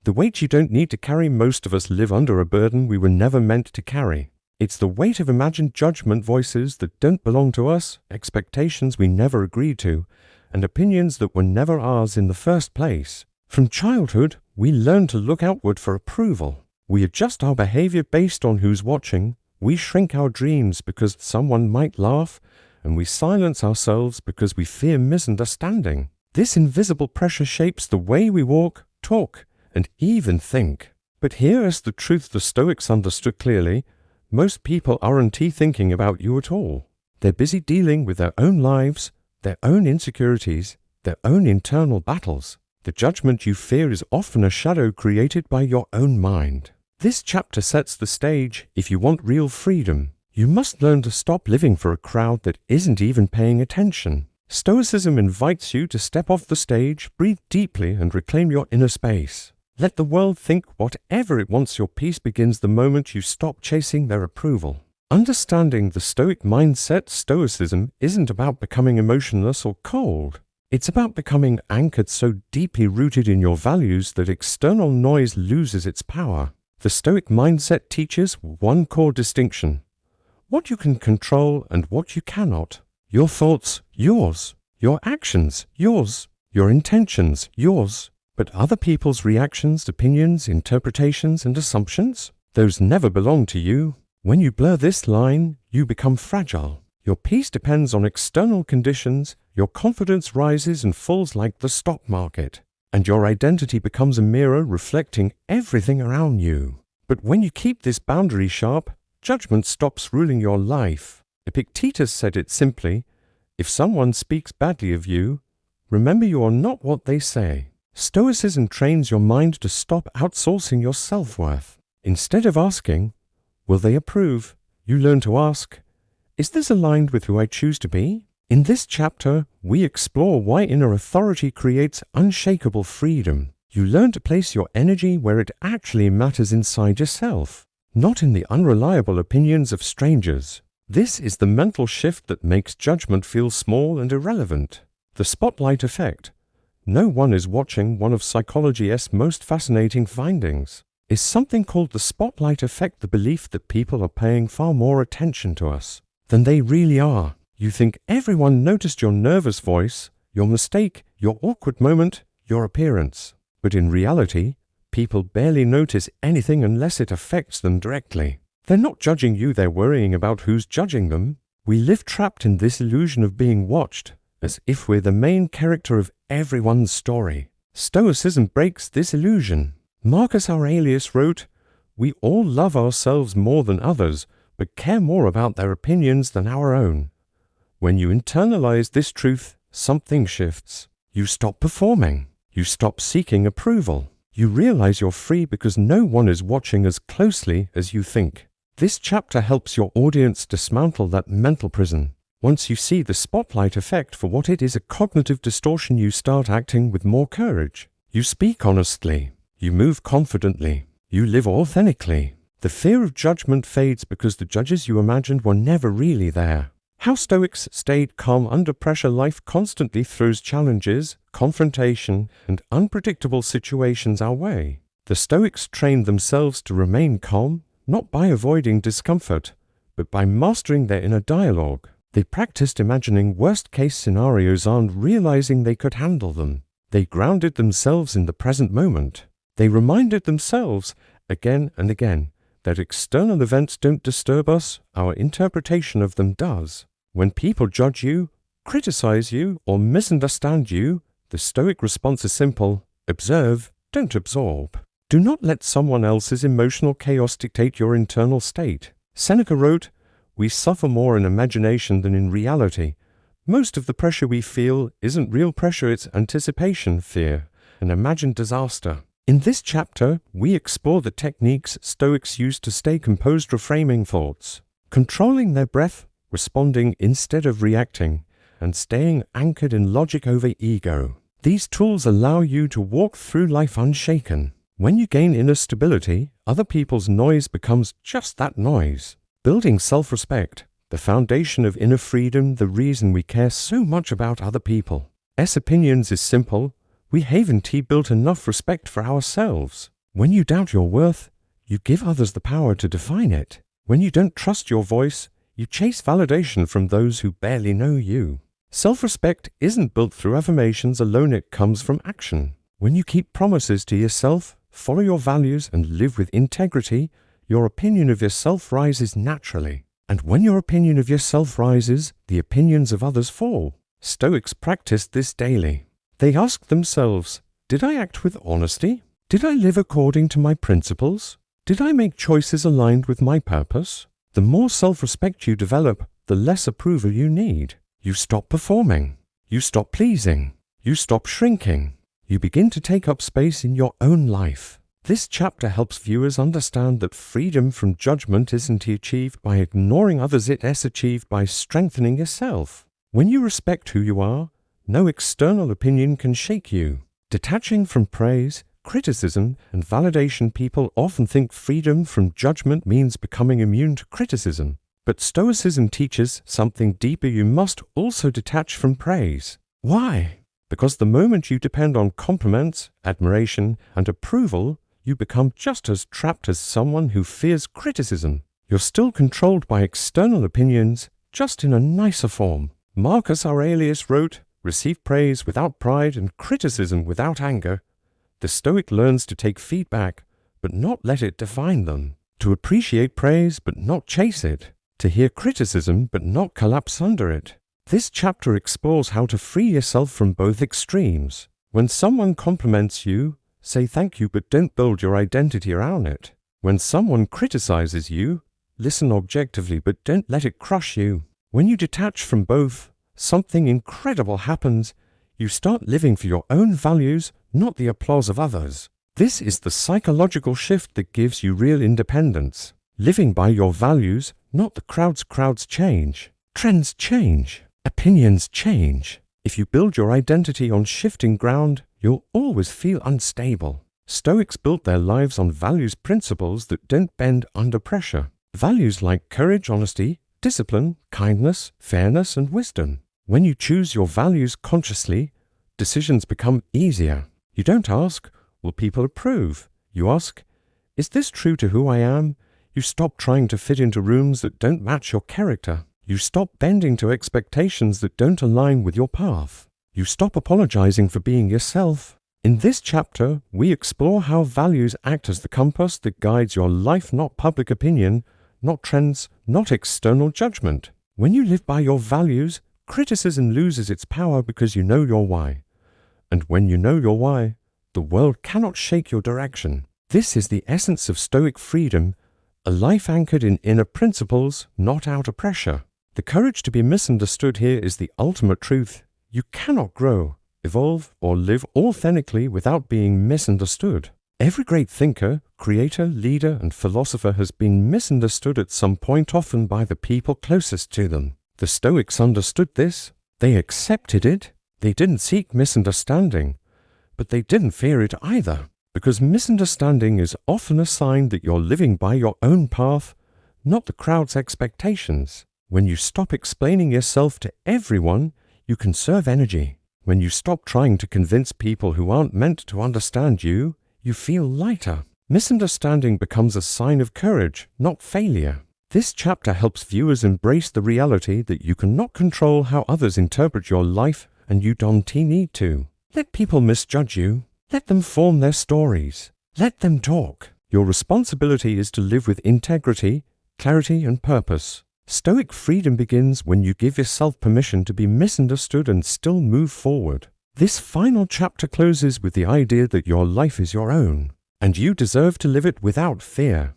The weight you don't need to carry. Most of us live under a burden we were never meant to carry. It's the weight of imagined judgment voices that don't belong to us, expectations we never agreed to, and opinions that were never ours in the first place. From childhood, we learn to look outward for approval. We adjust our behavior based on who's watching. We shrink our dreams because someone might laugh, and we silence ourselves because we fear misunderstanding. This invisible pressure shapes the way we walk, talk, and even think. But here is the truth the Stoics understood clearly. Most people aren't thinking about you at all. They're busy dealing with their own lives, their own insecurities, their own internal battles. The judgment you fear is often a shadow created by your own mind. This chapter sets the stage. If you want real freedom, you must learn to stop living for a crowd that isn't even paying attention. Stoicism invites you to step off the stage, breathe deeply, and reclaim your inner space. Let the world think whatever it wants. Your peace begins the moment you stop chasing their approval. Understanding the Stoic mindset, Stoicism isn't about becoming emotionless or cold. It's about becoming anchored, so deeply rooted in your values that external noise loses its power. The Stoic mindset teaches one core distinction: what you can control and what you cannot. Your thoughts, yours. Your actions, yours. Your intentions, yours. But other people's reactions, opinions, interpretations, and assumptions? Those never belong to you. When you blur this line, you become fragile. Your peace depends on external conditions. Your confidence rises and falls like the stock market, and your identity becomes a mirror reflecting everything around you. But when you keep this boundary sharp, judgment stops ruling your life. Epictetus said it simply: if someone speaks badly of you, remember you are not what they say. Stoicism trains your mind to stop outsourcing your self-worth. Instead of asking, will they approve, you learn to ask, is this aligned with who I choose to be? In this chapter, we explore why inner authority creates unshakable freedom. You learn to place your energy where it actually matters, inside yourself, not in the unreliable opinions of strangers. This is the mental shift that makes judgment feel small and irrelevant. The spotlight effect. No one is watching. One of psychology's most fascinating findings is something called the spotlight effect, the belief that people are paying far more attention to us than they really are. You think everyone noticed your nervous voice, your mistake, your awkward moment, your appearance. But in reality, people barely notice anything unless it affects them directly. They're not judging you, they're worrying about who's judging them. We live trapped in this illusion of being watched, as if we're the main character of everyone's story. Stoicism breaks this illusion. Marcus Aurelius wrote, "We all love ourselves more than others, but care more about their opinions than our own." When you internalize this truth, something shifts. You stop performing. You stop seeking approval. You realize you're free because no one is watching as closely as you think. This chapter helps your audience dismantle that mental prison. Once you see the spotlight effect for what it is, a cognitive distortion, you start acting with more courage. You speak honestly. You move confidently. You live authentically. The fear of judgment fades because the judges you imagined were never really there. How Stoics stayed calm under pressure. Life constantly throws challenges, confrontation, and unpredictable situations our way. The Stoics trained themselves to remain calm, not by avoiding discomfort, but by mastering their inner dialogue. They practiced imagining worst-case scenarios and realizing they could handle them. They grounded themselves in the present moment. They reminded themselves, again and again, that external events don't disturb us, our interpretation of them does. When people judge you, criticize you, or misunderstand you, the Stoic response is simple: observe, don't absorb. Do not let someone else's emotional chaos dictate your internal state. Seneca wrote, "We suffer more in imagination than in reality. Most of the pressure we feel isn't real pressure, it's anticipation, fear, and imagined disaster." In this chapter, we explore the techniques Stoics use to stay composed, reframing thoughts, controlling their breath, responding instead of reacting, and staying anchored in logic over ego. These tools allow you to walk through life unshaken. When you gain inner stability, other people's noise becomes just that noise. Building self-respect, the foundation of inner freedom, the reason we care so much about other people's opinions is simple: We haven't built enough respect for ourselves. When you doubt your worth, you give others the power to define it. When you don't trust your voice, you chase validation from those who barely know you. Self-respect isn't built through affirmations alone, it comes from action. When you keep promises to yourself, follow your values, and live with integrity, your opinion of yourself rises naturally. And when your opinion of yourself rises, the opinions of others fall. Stoics practiced this daily. They asked themselves, did I act with honesty? Did I live according to my principles? Did I make choices aligned with my purpose? The more self-respect you develop, the less approval you need. You stop performing. You stop pleasing. You stop shrinking. You begin to take up space in your own life. This chapter helps viewers understand that freedom from judgment isn't achieved by ignoring others, it is achieved by strengthening yourself. When you respect who you are, no external opinion can shake you. Detaching from praise, criticism, and validation, people often think freedom from judgment means becoming immune to criticism. But Stoicism teaches something deeper. You must also detach from praise. Why? Because the moment you depend on compliments, admiration, and approval, you become just as trapped as someone who fears criticism. You're still controlled by external opinions, just in a nicer form. Marcus Aurelius wrote, "Receive praise without pride and criticism without anger." The Stoic learns to take feedback, but not let it define them. To appreciate praise, but not chase it. To hear criticism, but not collapse under it. This chapter explores how to free yourself from both extremes. When someone compliments you, say thank you, but don't build your identity around it. When someone criticizes you, listen objectively, but don't let it crush you. When you detach from both, something incredible happens. You start living for your own values, not the applause of others. This is the psychological shift that gives you real independence. Living by your values, not the crowds. Crowds change. Trends change. Opinions change. If you build your identity on shifting ground, you'll always feel unstable. Stoics built their lives on values, principles that don't bend under pressure. Values like courage, honesty, discipline, kindness, fairness, and wisdom. When you choose your values consciously, decisions become easier. You don't ask, will people approve? You ask, is this true to who I am? You stop trying to fit into rooms that don't match your character. You stop bending to expectations that don't align with your path. You stop apologizing for being yourself. In this chapter, we explore how values act as the compass that guides your life, not public opinion, not trends, not external judgment. When you live by your values, criticism loses its power because you know your why. And when you know your why, the world cannot shake your direction. This is the essence of Stoic freedom, a life anchored in inner principles, not outer pressure. The courage to be misunderstood here is the ultimate truth. You cannot grow, evolve, or live authentically without being misunderstood. Every great thinker, creator, leader, and philosopher has been misunderstood at some point, often by the people closest to them. The Stoics understood this. They accepted it. They didn't seek misunderstanding, but they didn't fear it either, because misunderstanding is often a sign that you're living by your own path, not the crowd's expectations. When you stop explaining yourself to everyone, you conserve energy. When you stop trying to convince people who aren't meant to understand you, you feel lighter. Misunderstanding becomes a sign of courage, not failure. This chapter helps viewers embrace the reality that you cannot control how others interpret your life, and you don't need to. Let people misjudge you. Let them form their stories. Let them talk. Your responsibility is to live with integrity, clarity, and purpose. Stoic freedom begins when you give yourself permission to be misunderstood and still move forward. This final chapter closes with the idea that your life is your own, and you deserve to live it without fear.